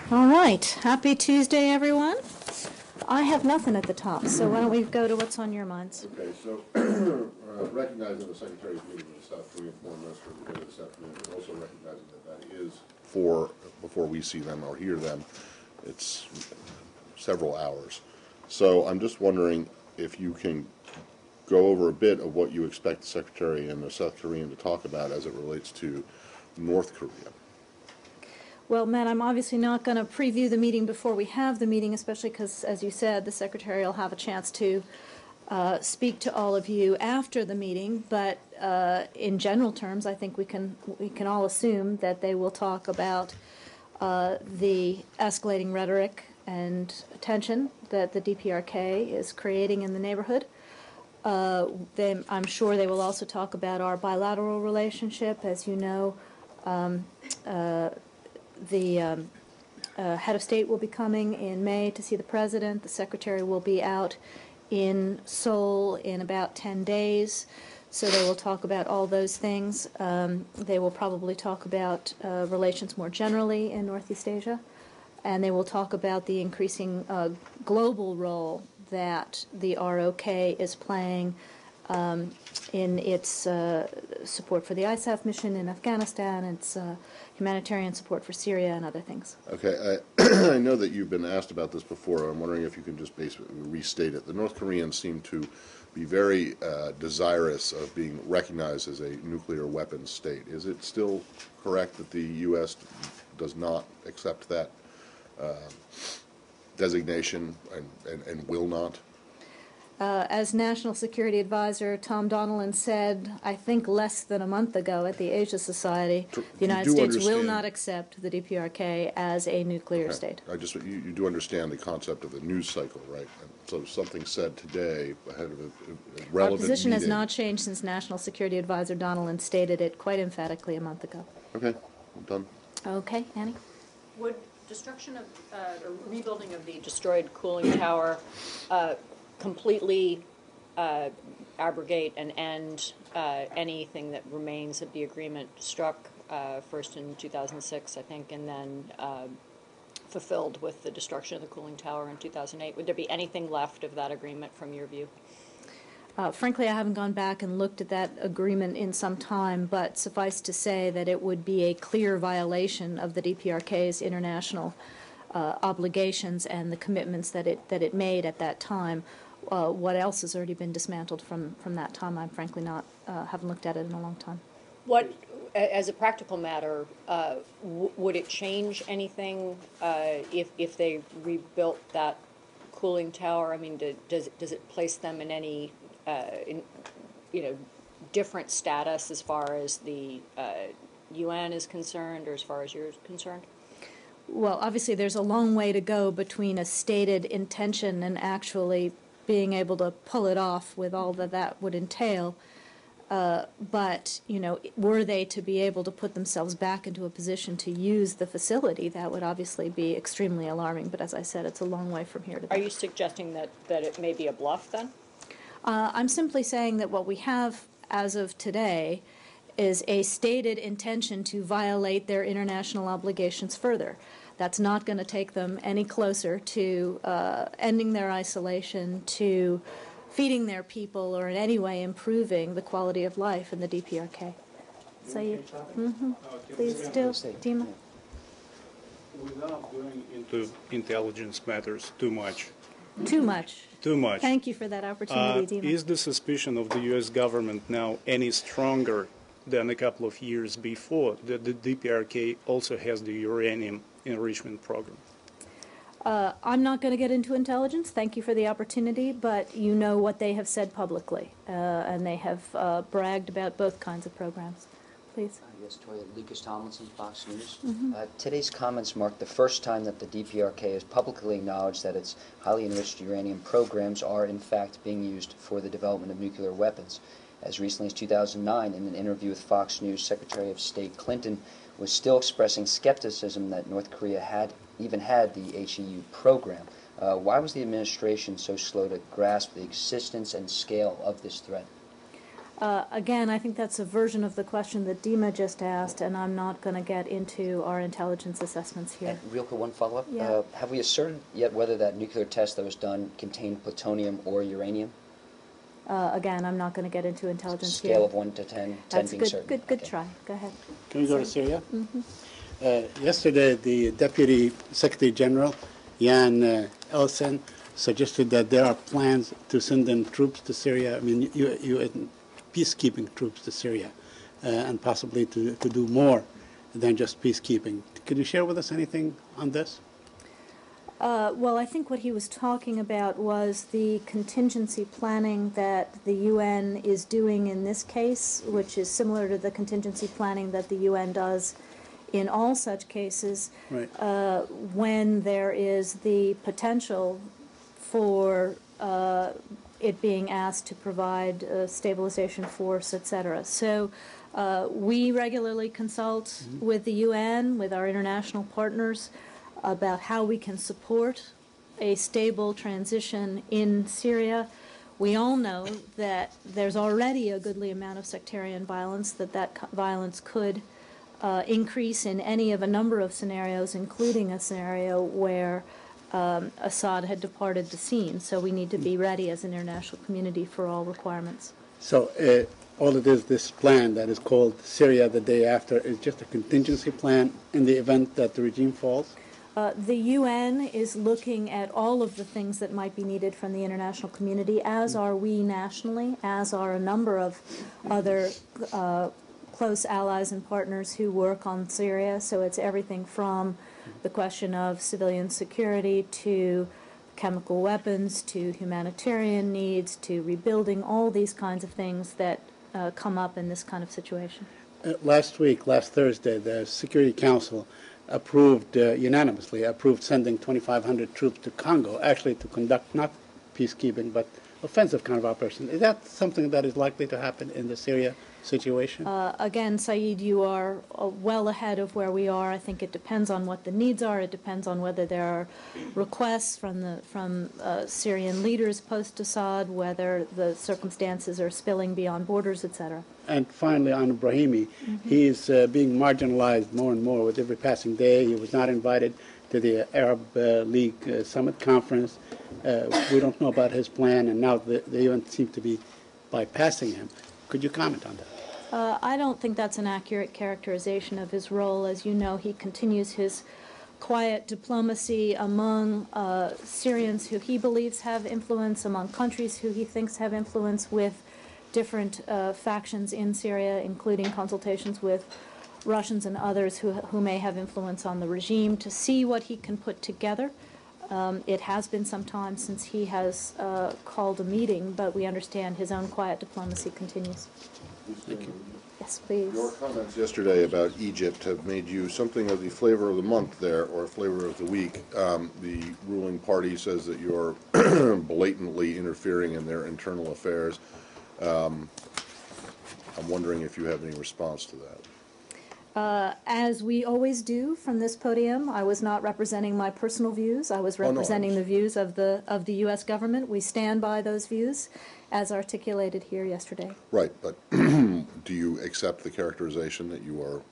All right. Happy Tuesday, everyone. I have nothing at the top, so why don't we go to what's on your minds? Okay, so recognizing the Secretary's meeting with the South Korean Foreign Minister this afternoon, but also recognizing that is before we see them or hear them, it's several hours. So I'm just wondering if you can go over a bit of what you expect the Secretary and the South Korean to talk about as it relates to North Korea. Well, Matt, I'm obviously not going to preview the meeting before we have the meeting, especially because, as you said, the Secretary will have a chance to speak to all of you after the meeting. But in general terms, I think we can all assume that they will talk about the escalating rhetoric and tension that the DPRK is creating in the neighborhood. I'm sure they will also talk about our bilateral relationship. As you know, the head of state will be coming in May to see the president. The secretary will be out in Seoul in about 10 days. So they will talk about all those things. They will probably talk about relations more generally in Northeast Asia. And they will talk about the increasing global role that the ROK is playing in its support for the ISAF mission in Afghanistan, its humanitarian support for Syria, and other things. Okay, I know that you've been asked about this before. I'm wondering if you can just basically restate it. The North Koreans seem to be very desirous of being recognized as a nuclear weapons state. Is it still correct that the U.S. does not accept that designation and will not? As National Security Advisor Tom Donilon said, I think less than a month ago at the Asia Society, the United States will not accept the DPRK as a nuclear state. You do understand the concept of the news cycle, right? And so something said today ahead of a relevant Our position meeting. has not changed since National Security Advisor Donilon stated it quite emphatically a month ago. Okay, I'm done. Okay, Annie? Would destruction of or rebuilding of the destroyed cooling tower completely abrogate and end anything that remains of the agreement struck first in 2006, I think, and then fulfilled with the destruction of the cooling tower in 2008? Would there be anything left of that agreement from your view? Frankly, I haven't gone back and looked at that agreement in some time, but suffice to say that it would be a clear violation of the DPRK's international obligations and the commitments that it made at that time. What else has already been dismantled from that time? I'm frankly not haven't looked at it in a long time. What, as a practical matter, would it change anything if they rebuilt that cooling tower? I mean, does it place them in any different status as far as the UN is concerned, or as far as you're concerned? Well, obviously, there's a long way to go between a stated intention and actually being able to pull it off with all that would entail. But, were they to be able to put themselves back into a position to use the facility, that would obviously be extremely alarming. But as I said, it's a long way from here to there. Are you suggesting that it may be a bluff then? I'm simply saying that what we have as of today is a stated intention to violate their international obligations further. That's not going to take them any closer to ending their isolation, to feeding their people, or in any way improving the quality of life in the DPRK. Saeed? Please do. Dima? Without going into intelligence matters too much. Too much. Too much. Thank you for that opportunity, Dima. Is the suspicion of the U.S. government now any stronger than a couple of years before that the DPRK also has the uranium enrichment program? I'm not going to get into intelligence. Thank you for the opportunity, but you know what they have said publicly, and they have bragged about both kinds of programs. Please. Yes, Toya. Lucas Tomlinson, Fox News. Today's comments mark the first time that the DPRK has publicly acknowledged that its highly enriched uranium programs are, in fact, being used for the development of nuclear weapons. As recently as 2009, in an interview with Fox News, Secretary of State Clinton was still expressing skepticism that North Korea had the HEU program. Why was the administration so slow to grasp the existence and scale of this threat? Again, I think that's a version of the question that Dima just asked, and I'm not going to get into our intelligence assessments here. And real quick, one follow-up. Yeah. Have we asserted yet whether that nuclear test that was done contained plutonium or uranium? Again, I'm not going to get into intelligence here. Scale of 1 to 10, 10 That's being good, certain. good Okay. try. Go ahead. Can we go to Syria? Yesterday, the Deputy Secretary General, Jan Elsen, suggested that there are plans to send in troops to Syria, I mean, peacekeeping troops to Syria, and possibly to do more than just peacekeeping. Could you share with us anything on this? Well, I think what he was talking about was the contingency planning that the UN is doing in this case, which is similar to the contingency planning that the UN does in all such cases, Right. when there is the potential for it being asked to provide a stabilization force, etc. So we regularly consult with the UN, with our international partners, about how we can support a stable transition in Syria. We all know that there's already a goodly amount of sectarian violence, that violence could increase in any of a number of scenarios, including a scenario where Assad had departed the scene. So we need to be ready as an international community for all requirements. So all it is, this plan that is called Syria the Day After, is just a contingency plan in the event that the regime falls? The UN is looking at all of the things that might be needed from the international community, as are we nationally, as are a number of other close allies and partners who work on Syria. So it's everything from the question of civilian security to chemical weapons to humanitarian needs to rebuilding, all these kinds of things that come up in this kind of situation. Last Thursday, the Security Council unanimously approved sending 2,500 troops to Congo, actually to conduct not peacekeeping, but offensive kind of operation. Is that something that is likely to happen in the Syria situation? Again, Saeed, you are well ahead of where we are. I think it depends on what the needs are. It depends on whether there are requests from Syrian leaders post-Assad, whether the circumstances are spilling beyond borders, etc. And finally, on Brahimi, he's being marginalized more and more with every passing day. He was not invited to the Arab League Summit Conference. We don't know about his plan, and now they even seem to be bypassing him. Could you comment on that? I don't think that's an accurate characterization of his role. As you know, he continues his quiet diplomacy among Syrians who he believes have influence, among countries who he thinks have influence, with different factions in Syria, including consultations with Russians and others who may have influence on the regime, to see what he can put together. It has been some time since he has called a meeting, but we understand his own quiet diplomacy continues. Thank you. Yes, please. Your comments yesterday about Egypt have made you something of the flavor of the month there, or flavor of the week. The ruling party says that you're blatantly interfering in their internal affairs. I'm wondering if you have any response to that. As we always do from this podium, I was not representing my personal views. I was representing the views of the U.S. government. We stand by those views as articulated here yesterday. Right, but do you accept the characterization that you are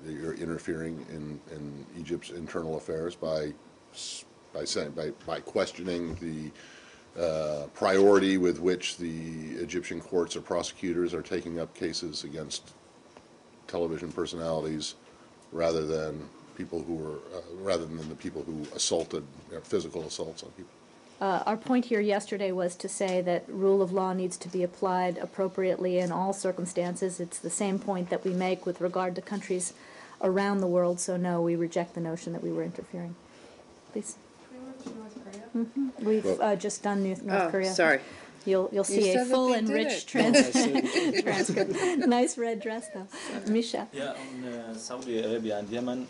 that you're interfering in Egypt's internal affairs by questioning the priority with which the Egyptian courts or prosecutors are taking up cases against television personalities rather than people who were rather than the people who assaulted, physical assaults on people? Our point here yesterday was to say that rule of law needs to be applied appropriately in all circumstances. It's the same point that we make with regard to countries around the world, so no, we reject the notion that we were interfering. Please. Can we move to North Korea? We've just done North Korea. Sorry. You'll see a said that full they and did rich it. transcript. Nice red dress, though. Misha. Yeah, on Saudi Arabia and Yemen,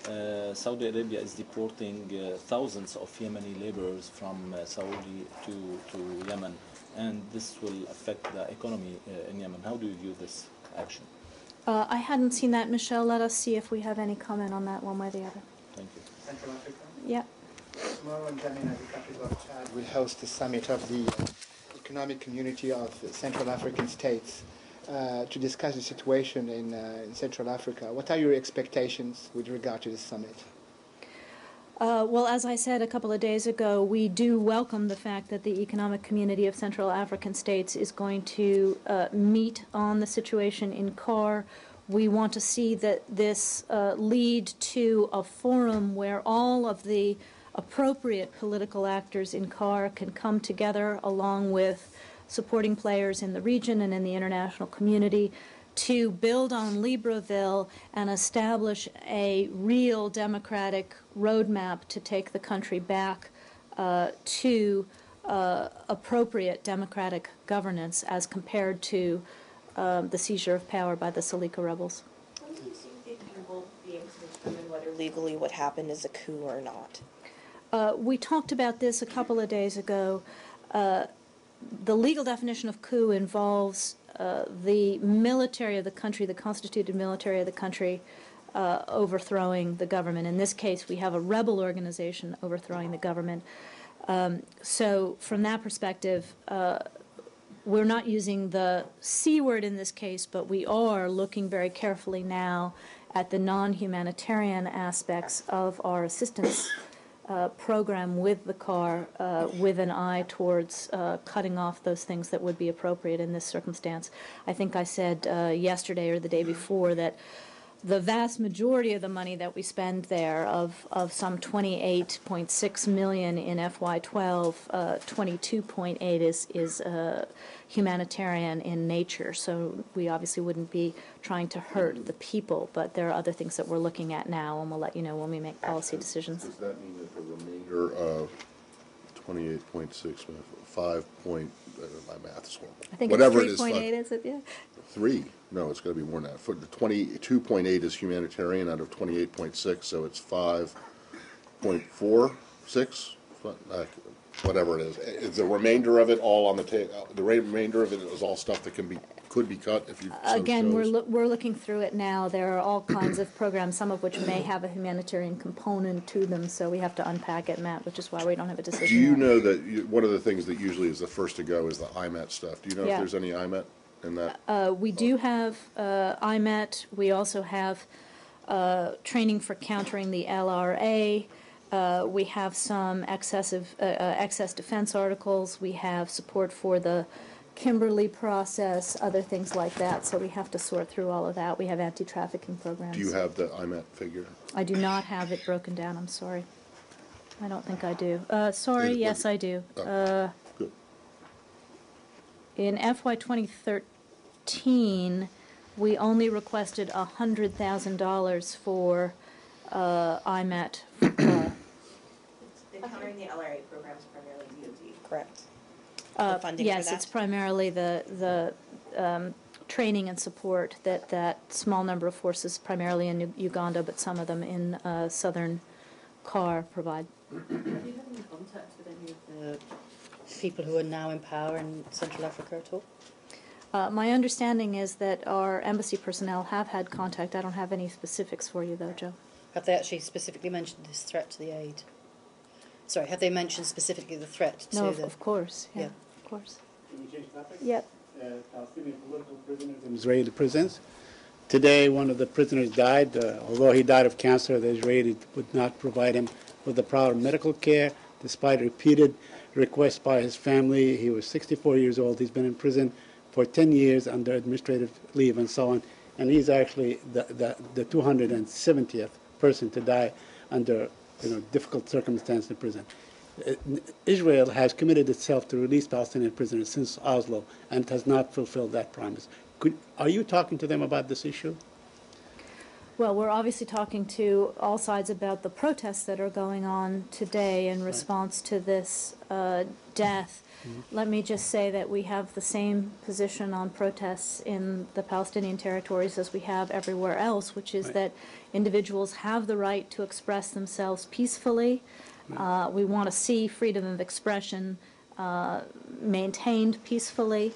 Saudi Arabia is deporting thousands of Yemeni laborers from Saudi to Yemen, and this will affect the economy in Yemen. How do you view this action? I hadn't seen that, Michelle. Let us see if we have any comment on that one way or the other. Thank you. Central Africa. Yeah. Tomorrow in N'Djamena, the capital of Chad, we host the summit of the Economic Community of Central African States. to discuss the situation in Central Africa. What are your expectations with regard to this summit? Well, as I said a couple of days ago, we do welcome the fact that the Economic Community of Central African States is going to meet on the situation in CAR. We want to see that this lead to a forum where all of the appropriate political actors in CAR can come together along with supporting players in the region and in the international community to build on Libreville and establish a real democratic roadmap to take the country back to appropriate democratic governance as compared to the seizure of power by the Salika rebels. When do you think you will be able to determine whether legally what happened is a coup or not? We talked about this a couple of days ago. The legal definition of coup involves the military of the country, the constituted military of the country, overthrowing the government. In this case, we have a rebel organization overthrowing the government. So from that perspective, we're not using the C word in this case, but we are looking very carefully now at the non-humanitarian aspects of our assistance program with the CAR, with an eye towards cutting off those things that would be appropriate in this circumstance. I think I said yesterday or the day before that the vast majority of the money that we spend there, of some 28.6 million in FY12, 22.8 is humanitarian in nature. So we obviously wouldn't be trying to hurt the people, but there are other things that we're looking at now, and we'll let you know when we make policy decisions. Does that mean that the remainder of 28.6, 5 point, my math is horrible. I think whatever it's 3.8, it is it? Yeah. 3? No, it's got to be more than that. For the 22.8 is humanitarian out of 28.6, so it's 5.46, whatever it is. Is the remainder of it all on the table? The remainder of it is all stuff that could be cut if you so Again, chose? we're looking through it now. There are all kinds of programs, some of which may have a humanitarian component to them, so we have to unpack it, Matt, which is why we don't have a decision Do you yet. know that one of the things that usually is the first to go is the IMET stuff? Do you know Yeah. if there's any IMET in that? We do have IMET. We also have training for countering the LRA. We have some excess defense articles. We have support for the Kimberley process, other things like that. So we have to sort through all of that. We have anti-trafficking programs. Do you have the IMET figure? I do not have it broken down. I'm sorry. I don't think I do. Sorry, yes, I do. Good. In FY 2013, we only requested $100,000 for IMET. The countering the LRA program is primarily DoD, correct? The funding Yes, for that? it's primarily the training and support that small number of forces, primarily in Uganda, but some of them in southern CAR, provide. Have you had any contact with any of the people who are now in power in Central Africa at all? My understanding is that our embassy personnel have had contact. I don't have any specifics for you, though, Joe. Have they actually specifically mentioned this threat to the aid? Sorry, have they mentioned specifically the threat to No, the... of course. Yeah, Yeah. of course. Can you change topic? Yep. Palestinian political prisoners in Israeli prisons. Today, one of the prisoners died. Although he died of cancer, the Israelis would not provide him with the proper medical care, despite repeated requests by his family. He was 64 years old. He's been in prison for 10 years under administrative leave and so on. And he's actually the 270th person to die under difficult circumstances in prison. Israel has committed itself to release Palestinian prisoners since Oslo and has not fulfilled that promise. Are you talking to them about this issue? Well, we're obviously talking to all sides about the protests that are going on today in response to this death. Let me just say that we have the same position on protests in the Palestinian territories as we have everywhere else, which is that individuals have the right to express themselves peacefully. We want to see freedom of expression maintained peacefully.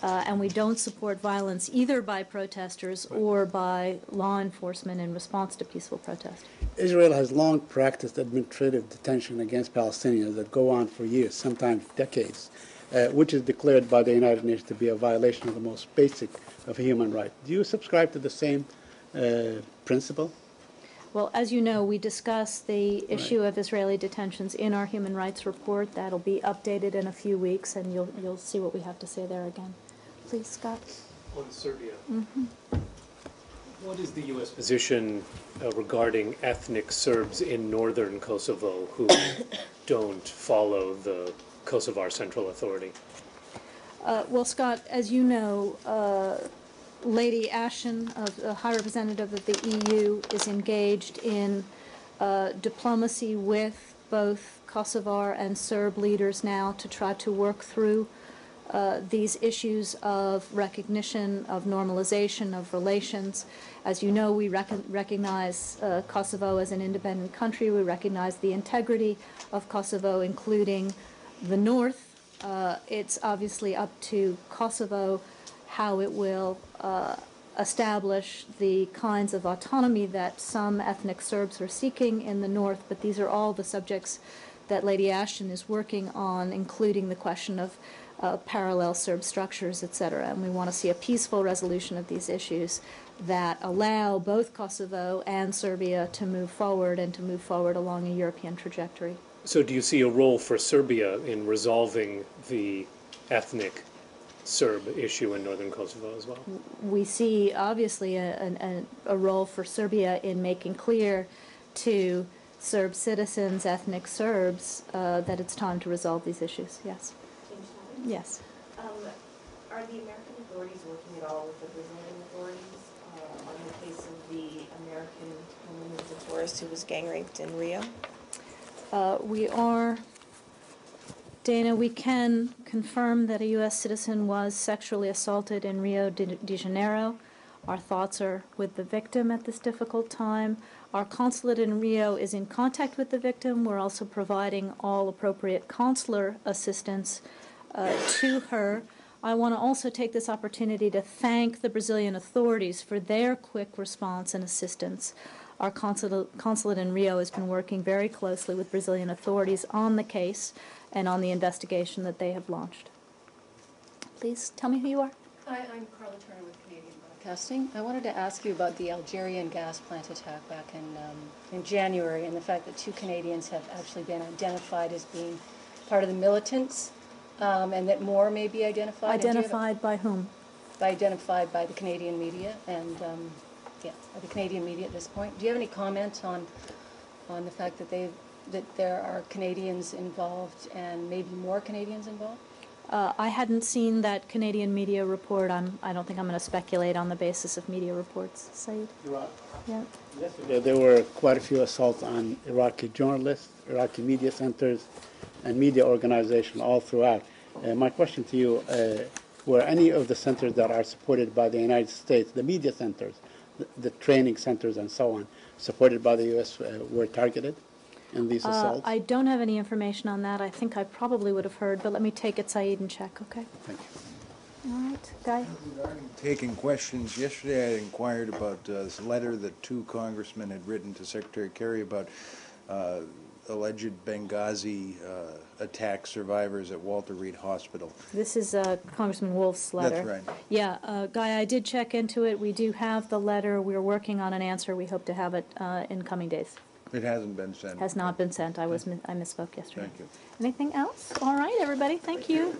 And we don't support violence either by protesters or by law enforcement in response to peaceful protest. Israel has long practiced administrative detention against Palestinians that go on for years, sometimes decades, which is declared by the United Nations to be a violation of the most basic of a human right. Do you subscribe to the same principle? Well, as you know, we discuss the issue of Israeli detentions in our human rights report. That'll be updated in a few weeks, and you'll see what we have to say there again. Please, Scott. On Serbia. What is the U.S. position regarding ethnic Serbs in northern Kosovo who don't follow the Kosovar Central Authority? Well, Scott, as you know, Lady Ashton, the High Representative of the EU, is engaged in diplomacy with both Kosovar and Serb leaders now to try to work through these issues of recognition, of normalization, of relations. As you know, we recognize Kosovo as an independent country. We recognize the integrity of Kosovo, including the north. It's obviously up to Kosovo how it will establish the kinds of autonomy that some ethnic Serbs are seeking in the north, but these are all the subjects that Lady Ashton is working on, including the question of parallel Serb structures, etc. And we want to see a peaceful resolution of these issues that allow both Kosovo and Serbia to move forward and to move forward along a European trajectory. So do you see a role for Serbia in resolving the ethnic Serb issue in northern Kosovo as well? We see, obviously, a role for Serbia in making clear to Serb citizens, ethnic Serbs, that it's time to resolve these issues. Yes. Yes. Are the American authorities working at all with the Brazilian authorities on the case of the American woman who was a tourist who was gang raped in Rio? We are, Dana, we can confirm that a U.S. citizen was sexually assaulted in Rio de Janeiro. Our thoughts are with the victim at this difficult time. Our consulate in Rio is in contact with the victim. We're also providing all appropriate consular assistance to her. I want to also take this opportunity to thank the Brazilian authorities for their quick response and assistance. Our consulate in Rio has been working very closely with Brazilian authorities on the case and on the investigation that they have launched. Please tell me who you are. Hi, I'm Carla Turner with Canadian Broadcasting. I wanted to ask you about the Algerian gas plant attack back in January and the fact that 2 Canadians have actually been identified as being part of the militants. And that more may be identified. Identified by whom? Identified by the Canadian media, and by the Canadian media at this point. Do you have any comment on the fact that there are Canadians involved and maybe more Canadians involved? I hadn't seen that Canadian media report. I don't think I'm going to speculate on the basis of media reports. Saeed? Yeah. Yesterday there were quite a few assaults on Iraqi journalists, Iraqi media centers, and media organizations all throughout. My question to you, were any of the centers that are supported by the United States, the media centers, the training centers and so on, supported by the U.S., were targeted in these assaults? I don't have any information on that. I think I probably would have heard, but let me take it, Saeed, and check, okay? Thank you. All right, Guy? Regarding taking questions, yesterday I inquired about this letter that 2 congressmen had written to Secretary Kerry about alleged Benghazi attack survivors at Walter Reed Hospital. This is Congressman Wolf's letter. That's right. Yeah, Guy, I did check into it. We do have the letter. We're working on an answer. We hope to have it in coming days. It hasn't been sent. Has not been sent. I misspoke yesterday. Thank you. Anything else? All right, everybody. Thank you.